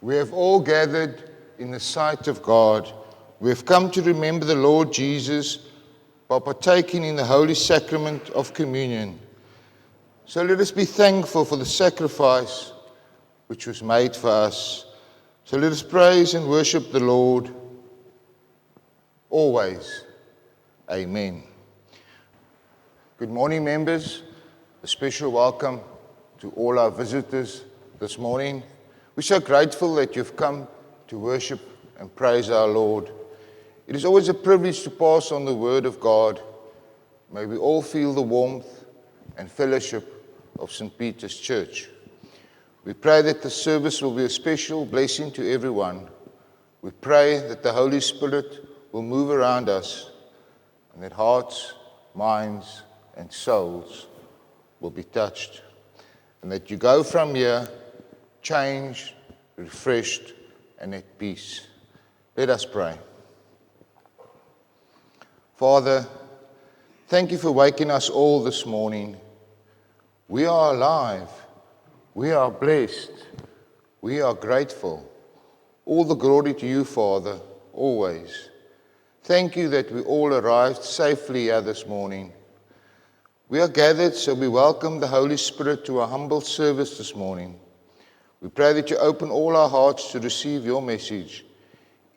We have all gathered in the sight of God. We have come to remember the Lord Jesus by partaking in the holy sacrament of communion. So let us be thankful for the sacrifice which was made for us. So let us praise and worship the Lord always. Amen. Good morning, members. A special welcome to all our visitors this morning. We're so grateful that you've come to worship and praise our Lord. It is always a privilege to pass on the Word of God. May we all feel the warmth and fellowship of St. Peter's Church. We pray that the service will be a special blessing to everyone. We pray that the Holy Spirit will move around us and that hearts, minds, and souls will be touched. And that you go from here changed, refreshed, and at peace. Let us pray. Father, thank you for waking us all this morning. We are alive. We are blessed. We are grateful. All the glory to you, Father, always. Thank you that we all arrived safely here this morning. We are gathered, so we welcome the Holy Spirit to our humble service this morning. We pray that you open all our hearts to receive your message.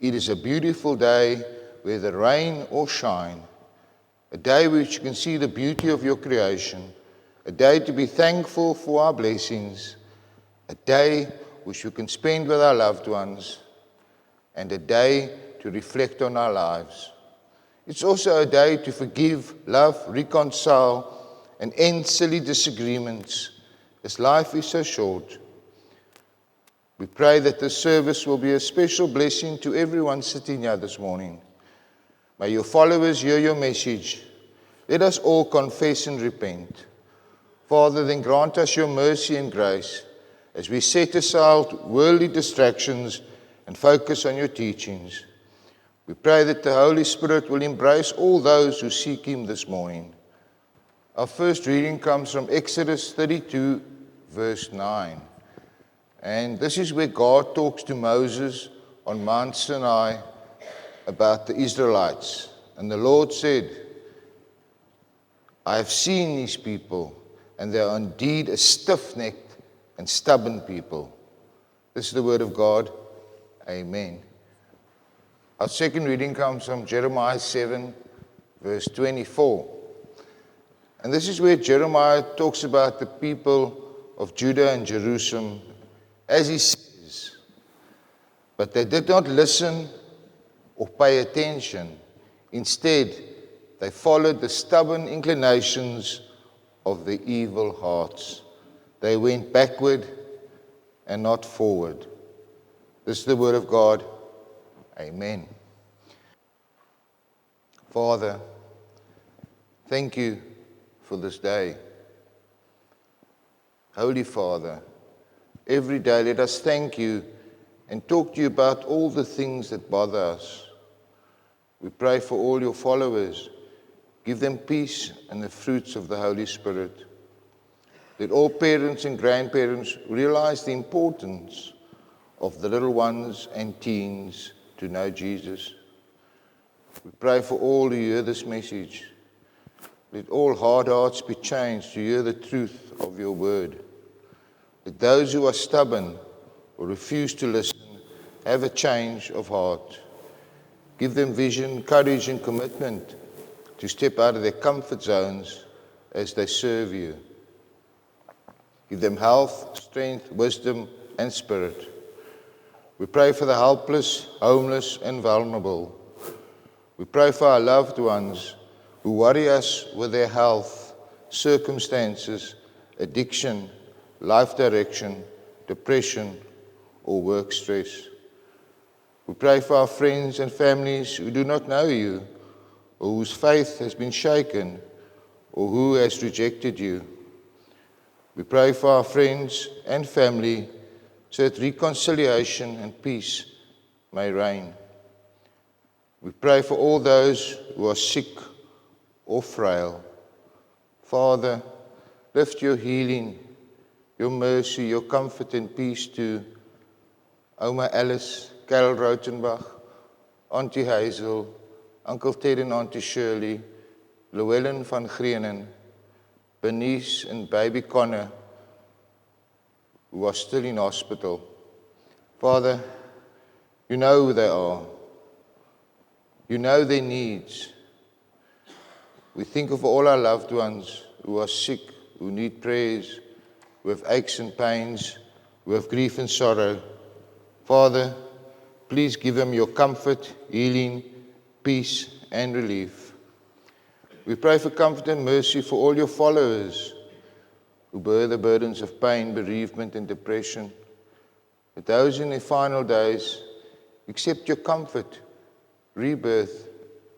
It is a beautiful day, whether rain or shine, a day which you can see the beauty of your creation, a day to be thankful for our blessings, a day which we can spend with our loved ones, and a day to reflect on our lives. It's also a day to forgive, love, reconcile, and end silly disagreements, as life is so short. We pray that this service will be a special blessing to everyone sitting here this morning. May your followers hear your message. Let us all confess and repent. Father, then grant us your mercy and grace as we set aside worldly distractions and focus on your teachings. We pray that the Holy Spirit will embrace all those who seek him this morning. Our first reading comes from Exodus 32, verse 9. And this is where God talks to Moses on Mount Sinai about the Israelites. And the Lord said, I have seen these people, and they are indeed a stiff-necked and stubborn people. This is the word of God. Amen. Our second reading comes from Jeremiah 7, verse 24. And this is where Jeremiah talks about the people of Judah and Jerusalem. As he says, but they did not listen or pay attention. Instead, they followed the stubborn inclinations of their evil hearts. They went backward and not forward. This is the word of God. Amen. Father, thank you for this day. Holy Father, every day let us thank you and talk to you about all the things that bother us. We pray for all your followers. Give them peace and the fruits of the Holy Spirit. Let all parents and grandparents realize the importance of the little ones and teens to know Jesus. We pray for all who hear this message. Let all hard hearts be changed to hear the truth of your word. Let those who are stubborn or refuse to listen have a change of heart. Give them vision, courage, and commitment to step out of their comfort zones as they serve you. Give them health, strength, wisdom, and spirit. We pray for the helpless, homeless, and vulnerable. We pray for our loved ones who worry us with their health, circumstances, addiction, life direction, depression, or work stress. We pray for our friends and families who do not know you, or whose faith has been shaken, or who has rejected you. We pray for our friends and family so that reconciliation and peace may reign. We pray for all those who are sick or frail. Father, lift your healing, your mercy, your comfort and peace to Oma Alice, Carol Rautenbach, Auntie Hazel, Uncle Ted and Auntie Shirley, Llewellyn van Grienen, Bernice and baby Connor, who are still in hospital. Father, you know who they are. You know their needs. We think of all our loved ones who are sick, who need prayers, who have aches and pains, who have grief and sorrow. Father, please give them your comfort, healing, peace, and relief. We pray for comfort and mercy for all your followers who bear the burdens of pain, bereavement, and depression. That those in their final days accept your comfort, rebirth,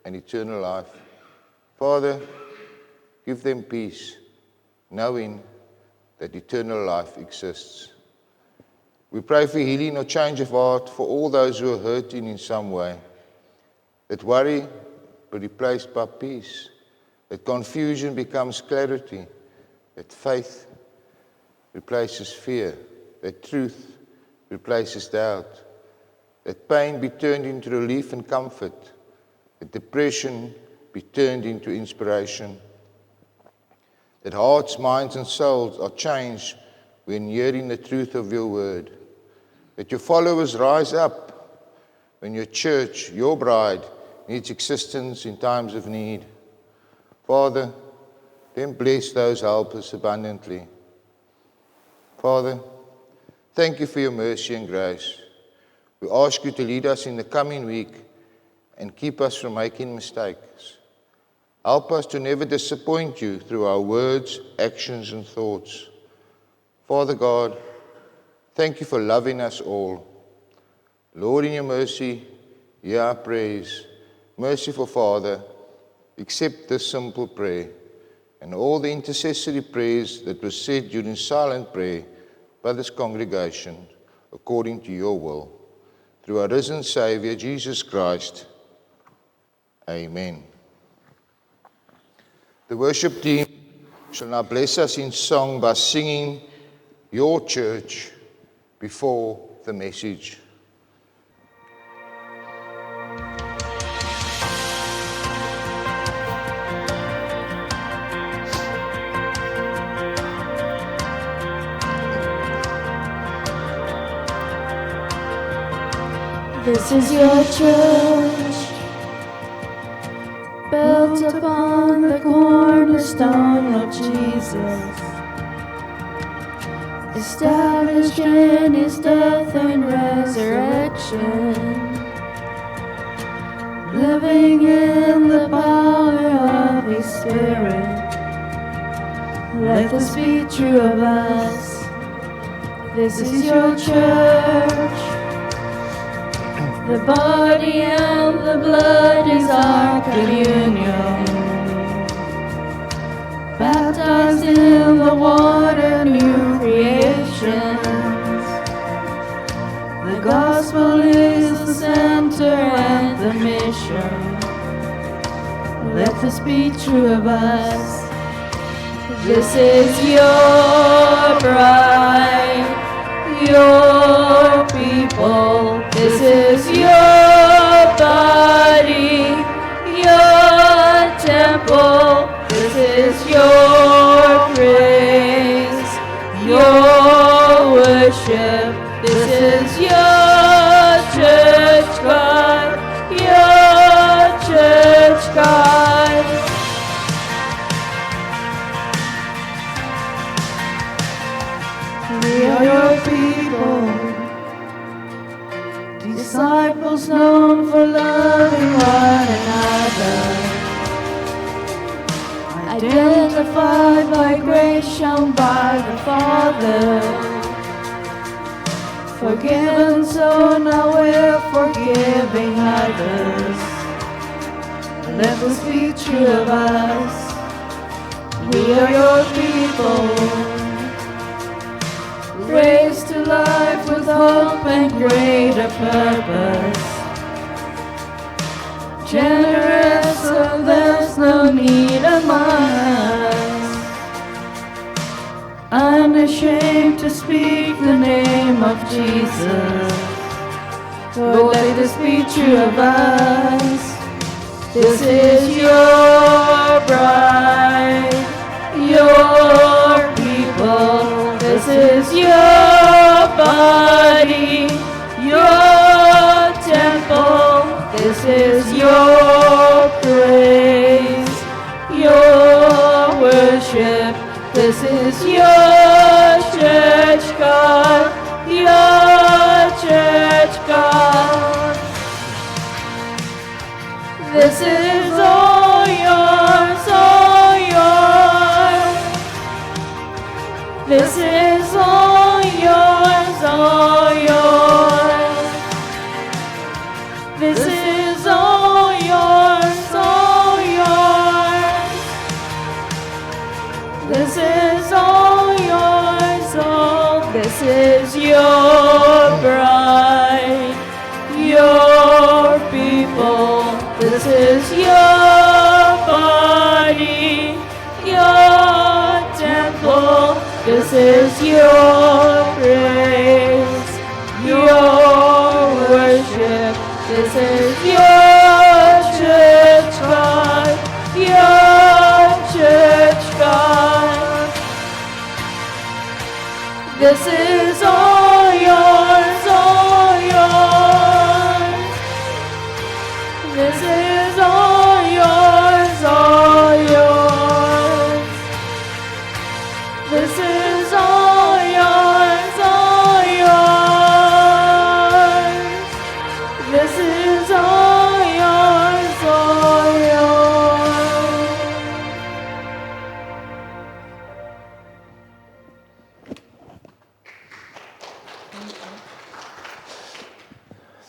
and eternal life. Father, give them peace, knowing that eternal life exists. We pray for healing or change of heart for all those who are hurting in some way. That worry be replaced by peace. That confusion becomes clarity. That faith replaces fear. That truth replaces doubt. That pain be turned into relief and comfort. That depression be turned into inspiration. That hearts, minds, and souls are changed when hearing the truth of your word. That your followers rise up when your church, your bride, needs existence in times of need. Father, then bless those helpers abundantly. Father, thank you for your mercy and grace. We ask you to lead us in the coming week and keep us from making mistakes. Help us to never disappoint you through our words, actions, and thoughts. Father God, thank you for loving us all. Lord, in your mercy, hear our praise. Merciful Father, accept this simple prayer and all the intercessory prayers that were said during silent prayer by this congregation, according to your will. Through our risen Savior, Jesus Christ. Amen. The worship team shall now bless us in song by singing Your Church before the message. This is your church, built upon the cornerstone of Jesus, established in his death and resurrection, living in the power of his Spirit. Let this be true of us. This is your church. The body and the blood is our communion. Baptized in the water, new creations. The gospel is the center and the mission. Let this be true of us. This is your bride, your people. This is your body, your temple. This is your praise, your worship. This is your church, God, your church, God. We are your people. Disciples known for loving one another, identified by grace shown by the Father, forgiven so now we're forgiving others. Let this be true of us. We are your people, raised to life with hope and greater purpose. Generous, so there's no need among us. Unashamed to speak the name of Jesus. Lord, let this be true of us. This is your bride, your people. This is your body, your temple. This is your praise, your worship. This is your church, God, your church, God. This is all yours, all yours. This is all yours, all yours. This is all yours, all yours. This is all yours, all. This is your bride, your people. This is your body, your temple. This is your praise, your worship. This is your church, God, your church, God. This is all yours, all yours. This is all yours, all yours. This is all yours, all yours. This is all yours, all yours.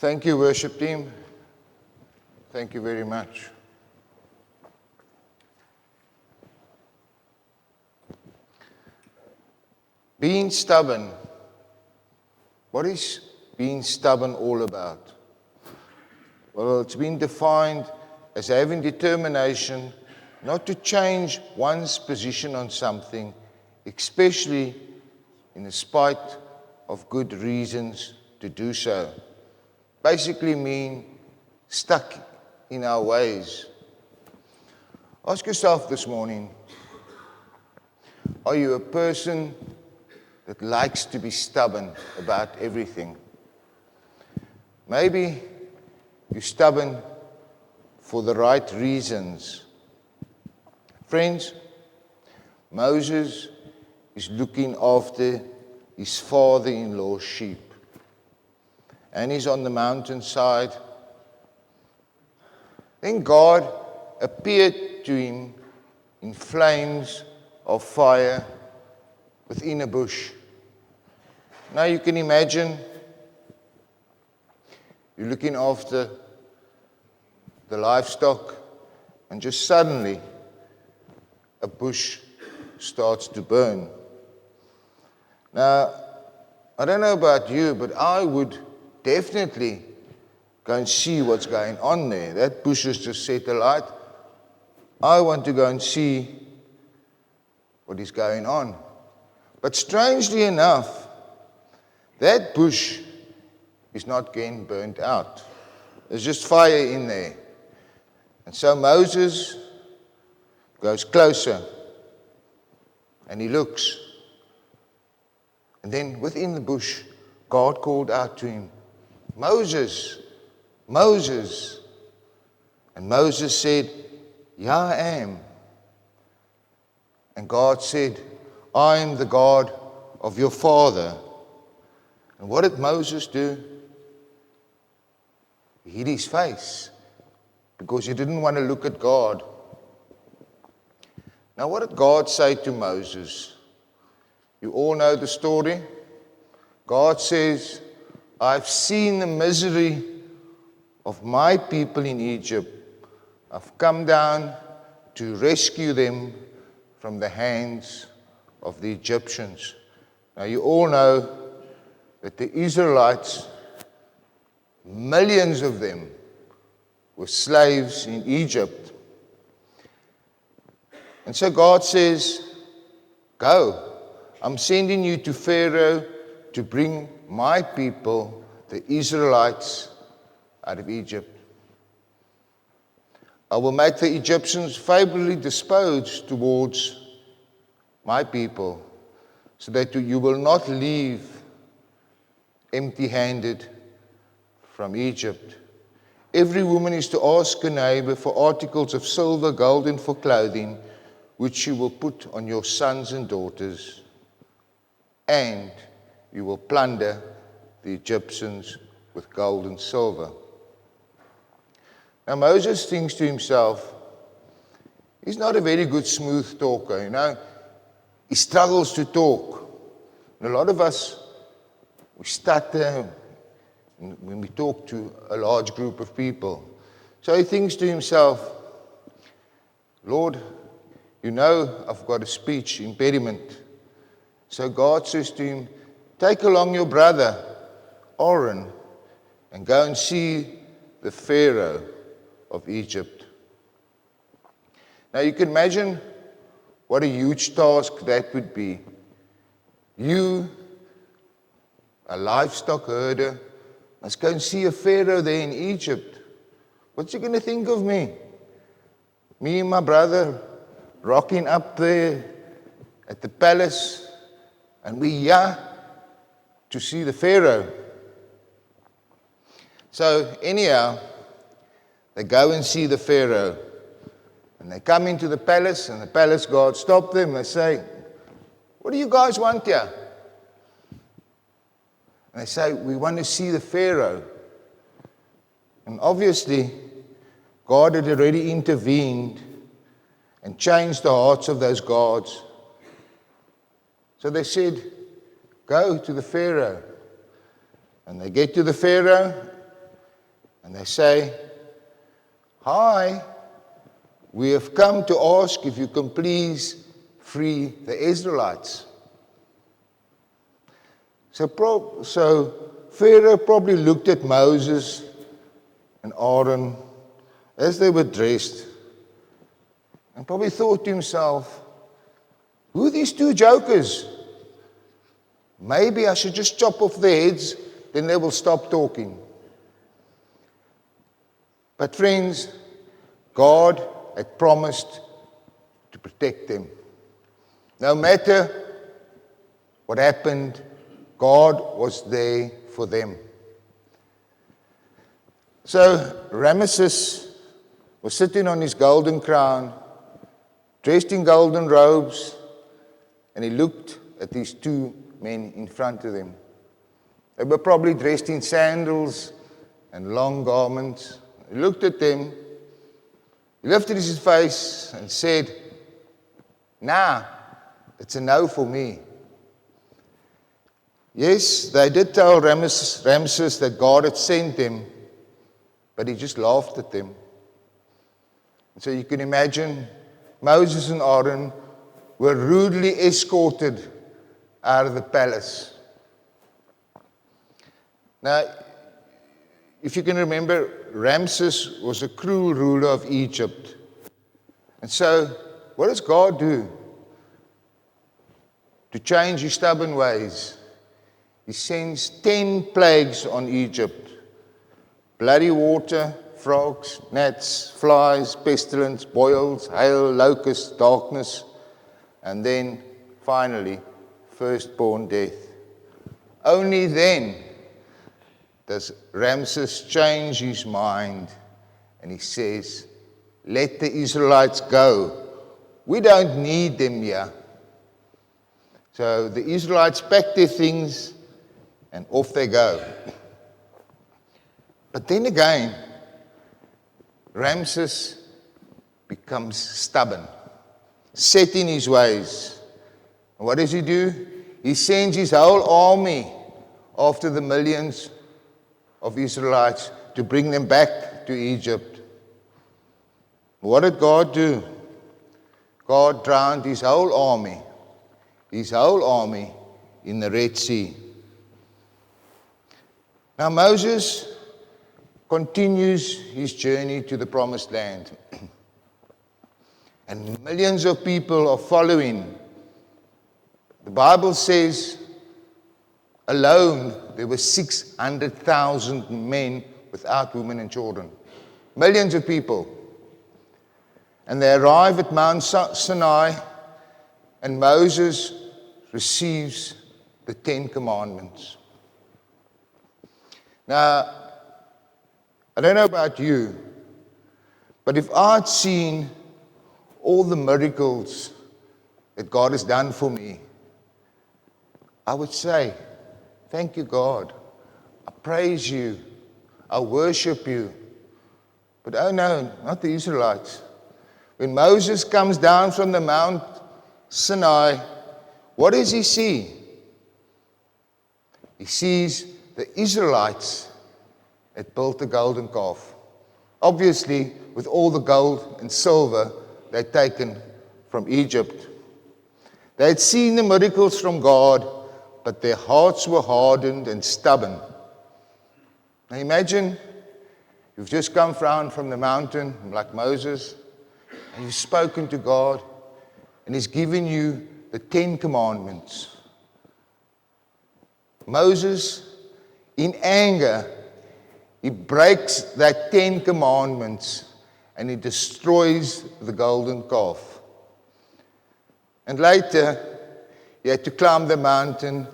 Thank you, worship team. Thank you very much. Being stubborn. What is being stubborn all about? Well, it's been defined as having determination not to change one's position on something, especially in spite of good reasons to do so. Basically mean stuck in our ways. Ask yourself this morning, are you a person that likes to be stubborn about everything? Maybe you're stubborn for the right reasons. Friends, Moses is looking after his father-in-law's sheep. And he's on the mountainside. Then God appeared to him in flames of fire within a bush. Now you can imagine you're looking after the livestock and just suddenly a bush starts to burn. Now, I don't know about you, but I would definitely go and see what's going on there. That bush has just set alight. I want to go and see what is going on. But strangely enough, that bush is not getting burnt out. There's just fire in there. And so Moses goes closer and he looks. And then within the bush, God called out to him, Moses, Moses. And Moses said, "Yeah, I am." And God said, "I am the God of your father." And what did Moses do? He hid his face because he didn't want to look at God. Now, what did God say to Moses? You all know the story. God says, "I've seen the misery of my people in Egypt. I've come down to rescue them from the hands of the Egyptians." Now, you all know that the Israelites, millions of them, were slaves in Egypt. And so God says, "Go. I'm sending you to Pharaoh to bring my people, the Israelites, out of Egypt. I will make the Egyptians favorably disposed towards my people, so that you will not leave empty-handed from Egypt. Every woman is to ask her neighbor for articles of silver, gold, and for clothing, which she will put on your sons and daughters, and you will plunder the Egyptians with gold and silver. Now Moses thinks to himself, he's not a very good smooth talker, He struggles to talk. And a lot of us, we stutter when we talk to a large group of people. So he thinks to himself, Lord, I've got a speech impediment. So God says to him, take along your brother, Aaron, and go and see the Pharaoh of Egypt. Now you can imagine what a huge task that would be. You, a livestock herder, must go and see a Pharaoh there in Egypt. What's he going to think of me? Me and my brother rocking up there at the palace, and we here to see the Pharaoh. So anyhow, they go and see the Pharaoh. And they come into the palace, and the palace guards stop them. They say, what do you guys want here? And they say, we want to see the Pharaoh. And obviously, God had already intervened and changed the hearts of those guards. So they said, go to the Pharaoh. And they get to the Pharaoh, and they say, hi, we have come to ask if you can please free the Israelites. So Pharaoh probably looked at Moses and Aaron as they were dressed and probably thought to himself, who are these two jokers? Maybe I should just chop off their heads, then they will stop talking. But friends, God had promised to protect them. No matter what happened, God was there for them. So Ramesses was sitting on his golden crown, dressed in golden robes, and he looked at these two men in front of him. They were probably dressed in sandals and long garments. He looked at them, he lifted his face and said, nah, it's a no for me. Yes, they did tell Ramesses that God had sent them, but he just laughed at them. And so you can imagine Moses and Aaron were rudely escorted out of the palace. Now, if you can remember, Ramses was a cruel ruler of Egypt. And so, what does God do to change his stubborn ways? He sends 10 plagues on Egypt. Bloody water, frogs, gnats, flies, pestilence, boils, hail, locusts, darkness, and then, finally, firstborn death. Only then does Ramses change his mind, and he says, let the Israelites go. We don't need them here. So the Israelites pack their things, and off they go. But then again, Ramses becomes stubborn, set in his ways. And what does he do? He sends his whole army after the millions of Israelites to bring them back to Egypt. What did God do? God drowned his whole army in the Red Sea. Now Moses continues his journey to the Promised Land. And millions of people are following. The Bible says alone there were 600,000 men without women and children. Millions of people. And they arrive at Mount Sinai, and Moses receives the 10 Commandments. Now, I don't know about you, but if I'd seen all the miracles that God has done for me, I would say, thank you, God. I praise you. I worship you. But oh no, not the Israelites. When Moses comes down from the Mount Sinai, what does he see? He sees the Israelites that built the golden calf. Obviously, with all the gold and silver they'd taken from Egypt. They had seen the miracles from God, but their hearts were hardened and stubborn. Now imagine you've just come down from the mountain like Moses, and you've spoken to God, and He's given you the 10 Commandments. Moses, in anger, he breaks that 10 Commandments, and he destroys the golden calf. And later, he had to climb the mountain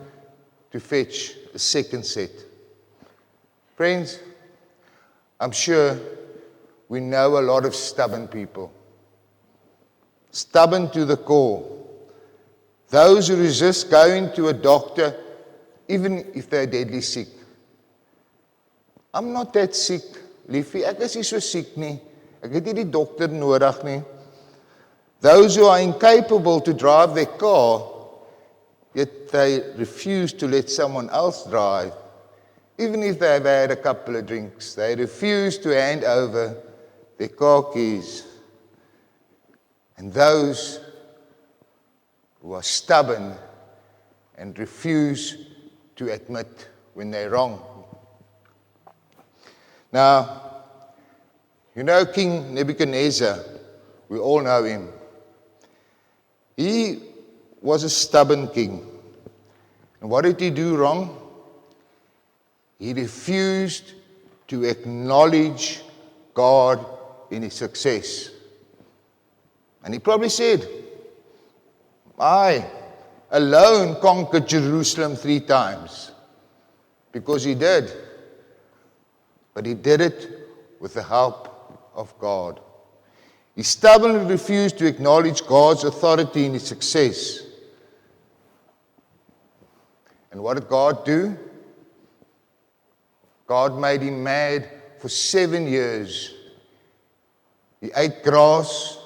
to fetch a second set. Friends, I'm sure we know a lot of stubborn people. Stubborn to the core. Those who resist going to a doctor, even if they're deadly sick. I'm not that sick, liefie. Ek is nie so siek nie. Ek het nie die dokter nodig nie. Those who are incapable to drive their car, yet they refuse to let someone else drive. Even if they've had a couple of drinks, they refuse to hand over their car keys. And those who are stubborn and refuse to admit when they're wrong. Now, you know King Nebuchadnezzar, we all know him. He was a stubborn king. And what did he do wrong? He refused to acknowledge God in his success. And he probably said, I alone conquered Jerusalem 3 times. Because he did. But he did it with the help of God. He stubbornly refused to acknowledge God's authority in his success. And what did God do? God made him mad for 7 years. He ate grass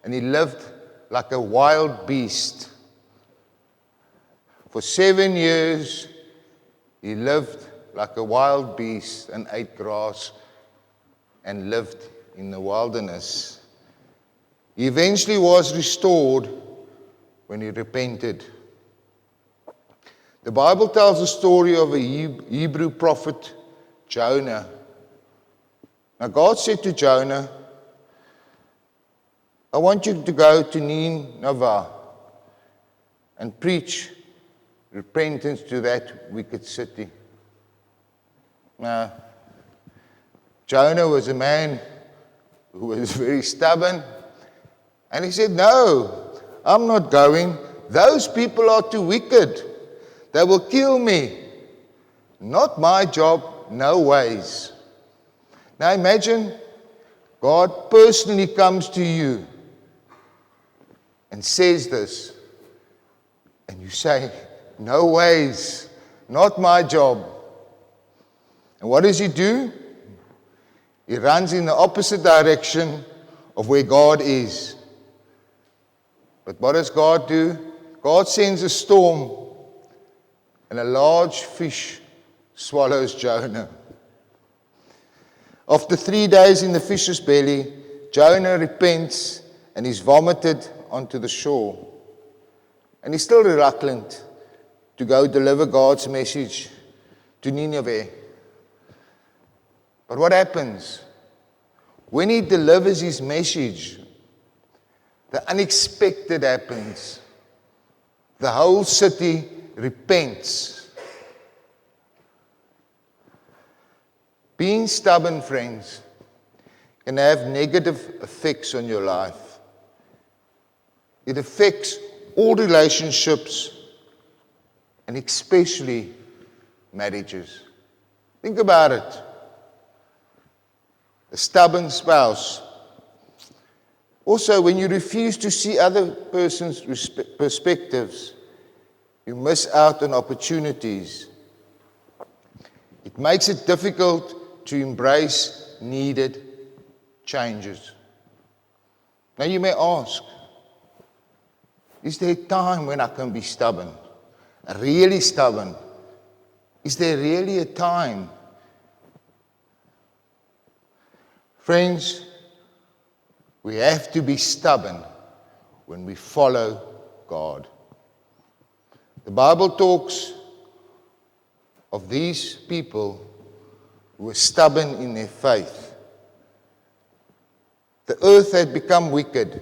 and he lived like a wild beast. For 7 years, he lived like a wild beast and ate grass and lived in the wilderness. He eventually was restored when he repented. The Bible tells the story of a Hebrew prophet, Jonah. Now God said to Jonah, I want you to go to Nineveh and preach repentance to that wicked city. Now, Jonah was a man who was very stubborn, and he said, no, I'm not going. Those people are too wicked. They will kill me. Not my job, no ways. Now imagine God personally comes to you and says this, and you say, no ways, not my job. And what does he do? He runs in the opposite direction of where God is. But what does God do? God sends a storm, and a large fish swallows Jonah. After 3 days in the fish's belly, Jonah repents and is vomited onto the shore. And he's still reluctant to go deliver God's message to Nineveh. But what happens? When he delivers his message, the unexpected happens. The whole city repents. Being stubborn, friends, can have negative effects on your life. It affects all relationships and especially marriages. Think about it. A stubborn spouse. Also, when you refuse to see other person's perspectives, you miss out on opportunities. It makes it difficult to embrace needed changes. Now you may ask, is there a time when I can be stubborn? Really stubborn? Is there really a time? Friends, we have to be stubborn when we follow God. The Bible talks of these people who were stubborn in their faith. The earth had become wicked,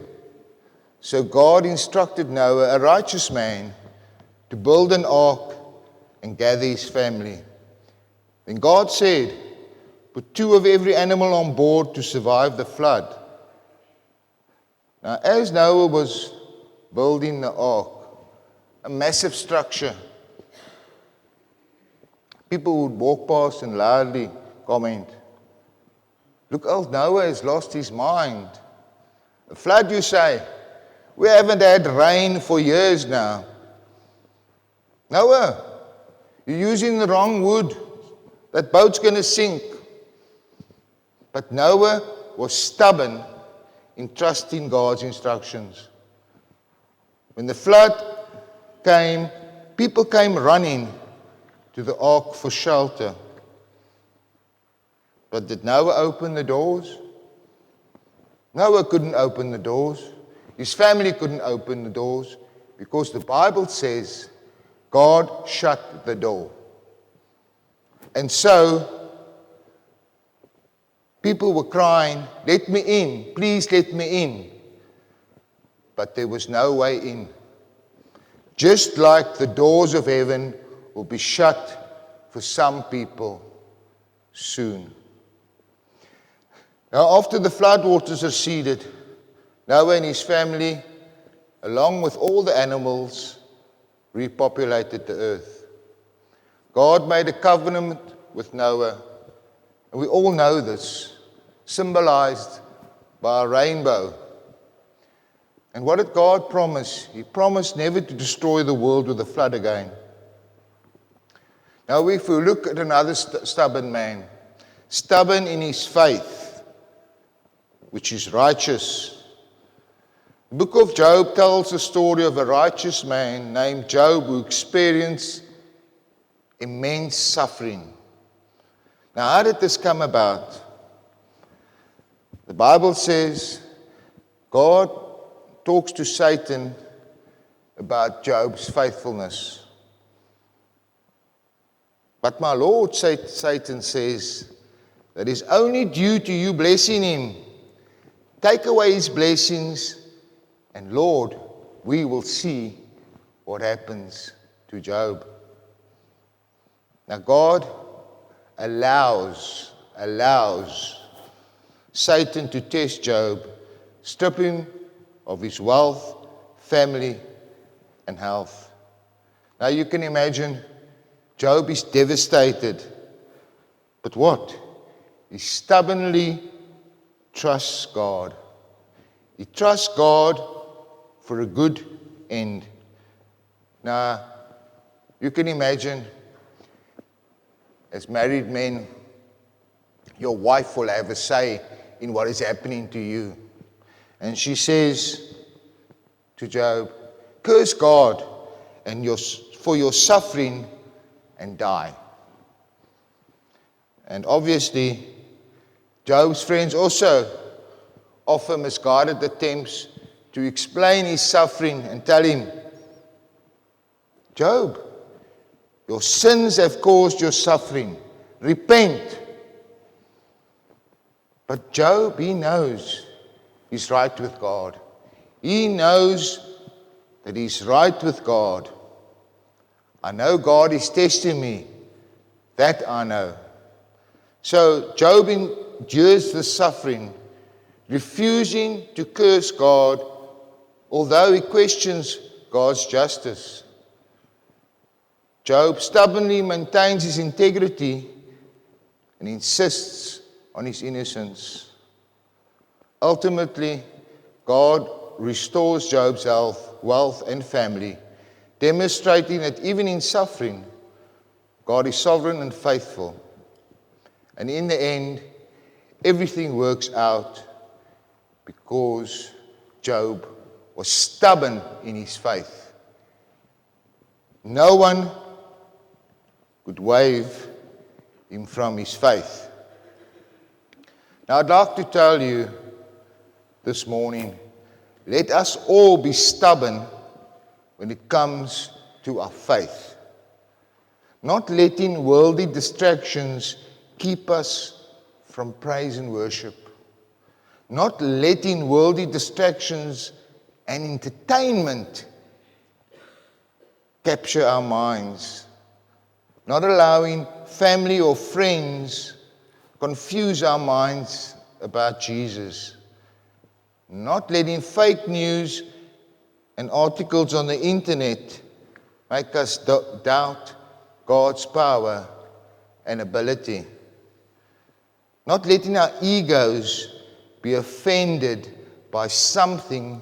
so God instructed Noah, a righteous man, to build an ark and gather his family. Then God said, put 2 of every animal on board to survive the flood. Now, as Noah was building the ark, a massive structure, people would walk past and loudly comment, look, old Noah has lost his mind. A flood, you say? We haven't had rain for years now. Noah, you're using the wrong wood. That boat's going to sink. But Noah was stubborn in trusting God's instructions. When the flood came, people came running to the ark for shelter. But did Noah open the doors? Noah couldn't open the doors. His family couldn't open the doors because the Bible says God shut the door. And so people were crying, let me in, please let me in. But there was no way in. Just like the doors of heaven will be shut for some people soon. Now, after the floodwaters receded, Noah and his family, along with all the animals, repopulated the earth. God made a covenant with Noah, and we all know this, symbolized by a rainbow. And what did God promise? He promised never to destroy the world with a flood again. Now, if we look at another stubborn man, stubborn in his faith, which is righteous. The book of Job tells the story of a righteous man named Job who experienced immense suffering. Now, how did this come about? The Bible says God talks to Satan about Job's faithfulness. But my Lord, Satan says, that is only due to you blessing him. Take away his blessings, and Lord, we will see what happens to Job. Now God allows Satan to test Job, strip him of his wealth, family, and health. Now you can imagine, Job is devastated. But what? He stubbornly trusts God. He trusts God for a good end. Now, you can imagine, as married men, your wife will have a say in what is happening to you. And she says to Job, curse God and for your suffering and die. And obviously, Job's friends also offer misguided attempts to explain his suffering and tell him, Job, your sins have caused your suffering. Repent. But Job, he knows he's right with God. He knows that he's right with God. I know God is testing me. That I know. So Job endures the suffering, refusing to curse God, although he questions God's justice. Job stubbornly maintains his integrity and insists on his innocence. Ultimately, God restores Job's health, wealth, and family, demonstrating that even in suffering, God is sovereign and faithful. And in the end, everything works out because Job was stubborn in his faith. No one could wave him from his faith. Now, I'd like to tell you this morning, let us all be stubborn when it comes to our faith. Not letting worldly distractions keep us from praise and worship. Not letting worldly distractions and entertainment capture our minds. Not allowing family or friends confuse our minds about Jesus. Not letting fake news and articles on the internet make us doubt God's power and ability. Not letting our egos be offended by something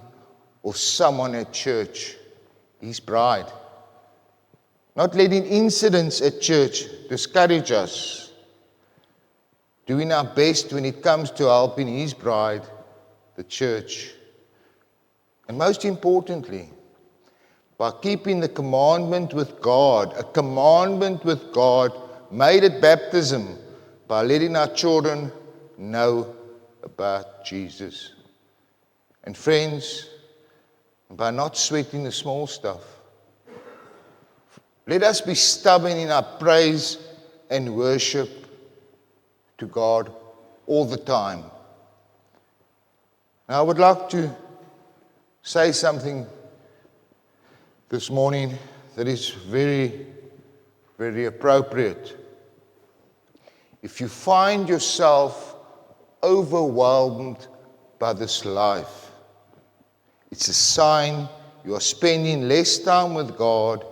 or someone at church, His bride. Not letting incidents at church discourage us. Doing our best when it comes to helping His bride, the church. And most importantly, by keeping the commandment with God, a commandment with God made at baptism, by letting our children know about Jesus. And friends, by not sweating the small stuff. Let us be stubborn in our praise and worship to God all the time. Now, I would like to say something this morning that is very, very appropriate. If you find yourself overwhelmed by this life, it's a sign you are spending less time with God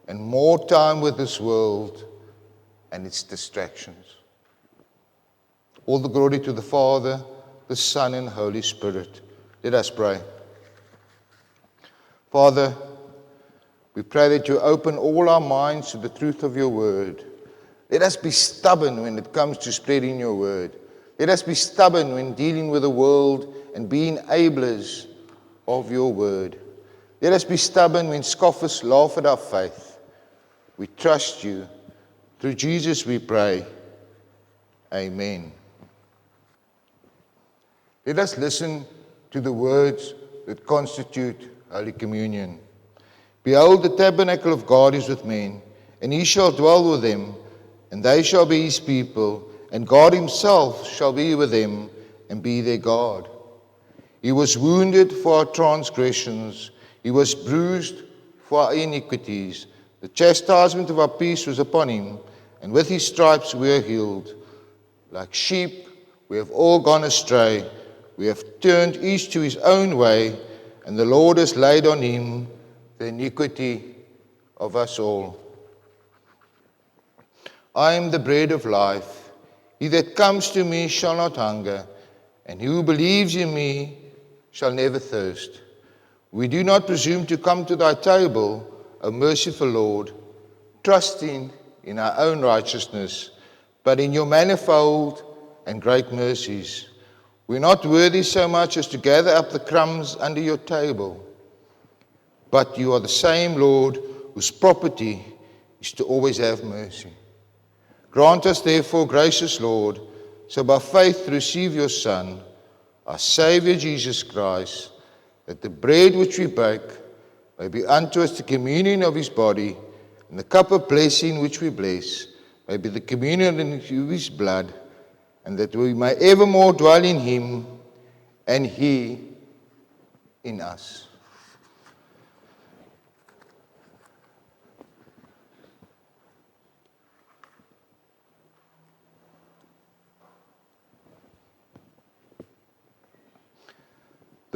and more time with this world and its distractions. All the glory to the Father, the Son, and Holy Spirit. Let us pray. Father, we pray that you open all our minds to the truth of your word. Let us be stubborn when it comes to spreading your word. Let us be stubborn when dealing with the world and being enablers of your word. Let us be stubborn when scoffers laugh at our faith. We trust you. Through Jesus we pray. Amen. Let us listen to the words that constitute Holy Communion. Behold, the tabernacle of God is with men, and he shall dwell with them, and they shall be his people, and God himself shall be with them, and be their God. He was wounded for our transgressions, he was bruised for our iniquities. The chastisement of our peace was upon him, and with his stripes we are healed. Like sheep, we have all gone astray. We have turned each to his own way, and the Lord has laid on him the iniquity of us all. I am the bread of life. He that comes to me shall not hunger, and he who believes in me shall never thirst. We do not presume to come to thy table, O merciful Lord, trusting in our own righteousness, but in your manifold and great mercies. We are not worthy so much as to gather up the crumbs under your table, but you are the same Lord whose property is to always have mercy. Grant us therefore, gracious Lord, so by faith to receive your Son, our Saviour Jesus Christ, that the bread which we break may be unto us the communion of his body, and the cup of blessing which we bless may be the communion of his blood, and that we may evermore dwell in him, and he in us.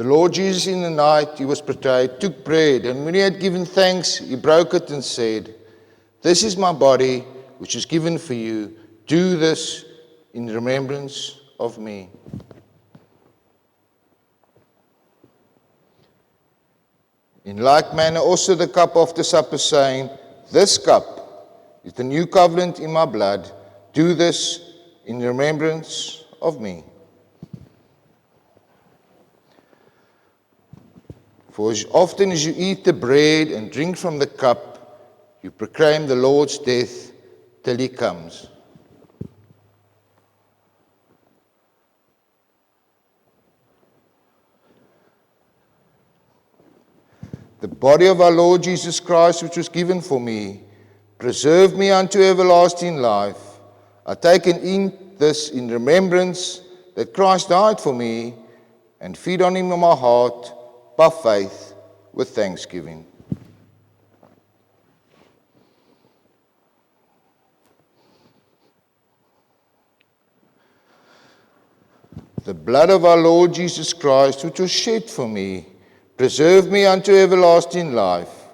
The Lord Jesus, in the night he was betrayed, took bread, and when he had given thanks, he broke it and said, "This is my body, which is given for you. Do this in remembrance of me." In like manner also the cup after supper, saying, "This cup is the new covenant in my blood. Do this in remembrance of me." For as often as you eat the bread and drink from the cup, you proclaim the Lord's death till he comes. The body of our Lord Jesus Christ, which was given for me, preserve me unto everlasting life. I take and eat this in remembrance that Christ died for me, and feed on him in my heart by faith with thanksgiving. The blood of our Lord Jesus Christ, which was shed for me, preserve me unto everlasting life.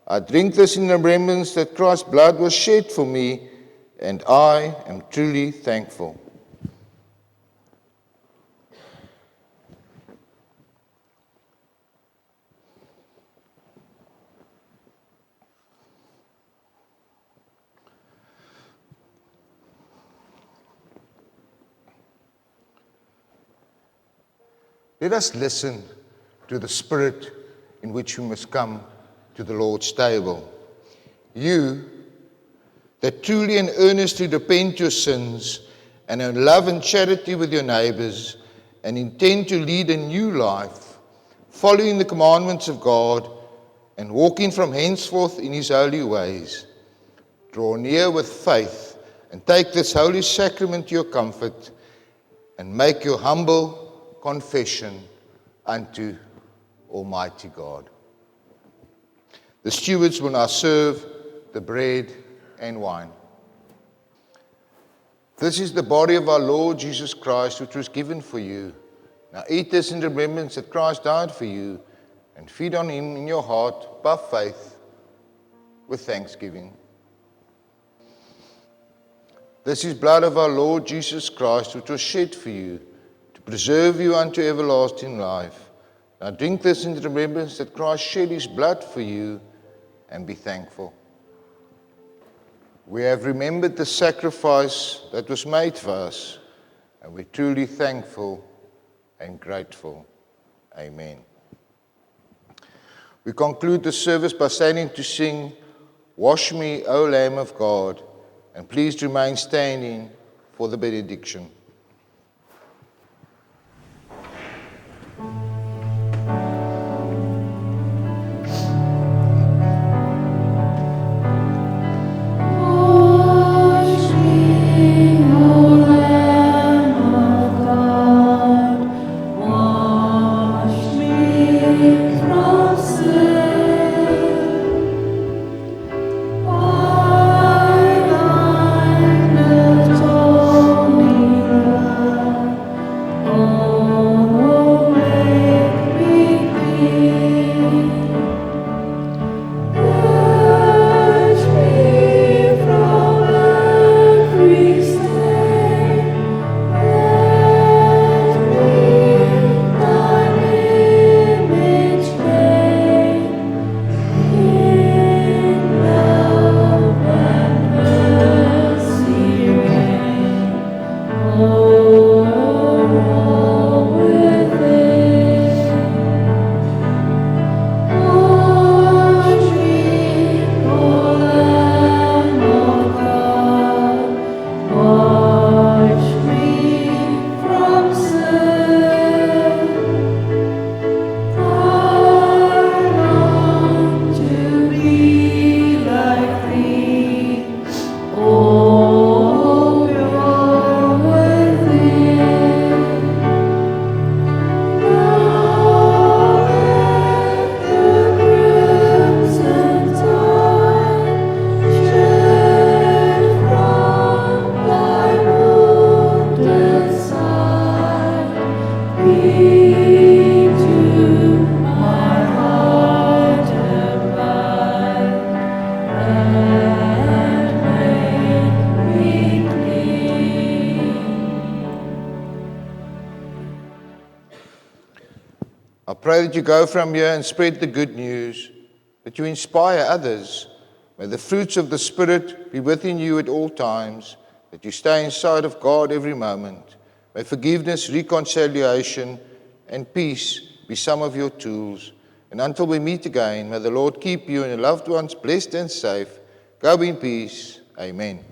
I drink this in remembrance that Christ's blood was shed for me, and I am truly thankful. Let us listen to the spirit in which we must come to the Lord's table. You that truly and earnestly repent your sins and in love and charity with your neighbors and intend to lead a new life, following the commandments of God and walking from henceforth in his holy ways, draw near with faith and take this holy sacrament to your comfort and make your humble confession unto Almighty God. The stewards will now serve the bread and wine. This is the body of our Lord Jesus Christ, which was given for you. Now eat this in remembrance that Christ died for you, and feed on him in your heart by faith with thanksgiving. This is blood of our Lord Jesus Christ, which was shed for you, to preserve you unto everlasting life. Now drink this in remembrance that Christ shed his blood for you, and be thankful. We have remembered the sacrifice that was made for us, and we're truly thankful and grateful. Amen. We conclude the service by standing to sing, "Wash Me, O Lamb of God," and please remain standing for the benediction. White and the tawny I pray that you go from here and spread the good news, that you inspire others. May the fruits of the Spirit be within you at all times, that you stay inside of God every moment. May forgiveness, reconciliation, and peace be some of your tools. And until we meet again, may the Lord keep you and your loved ones blessed and safe. Go in peace. Amen.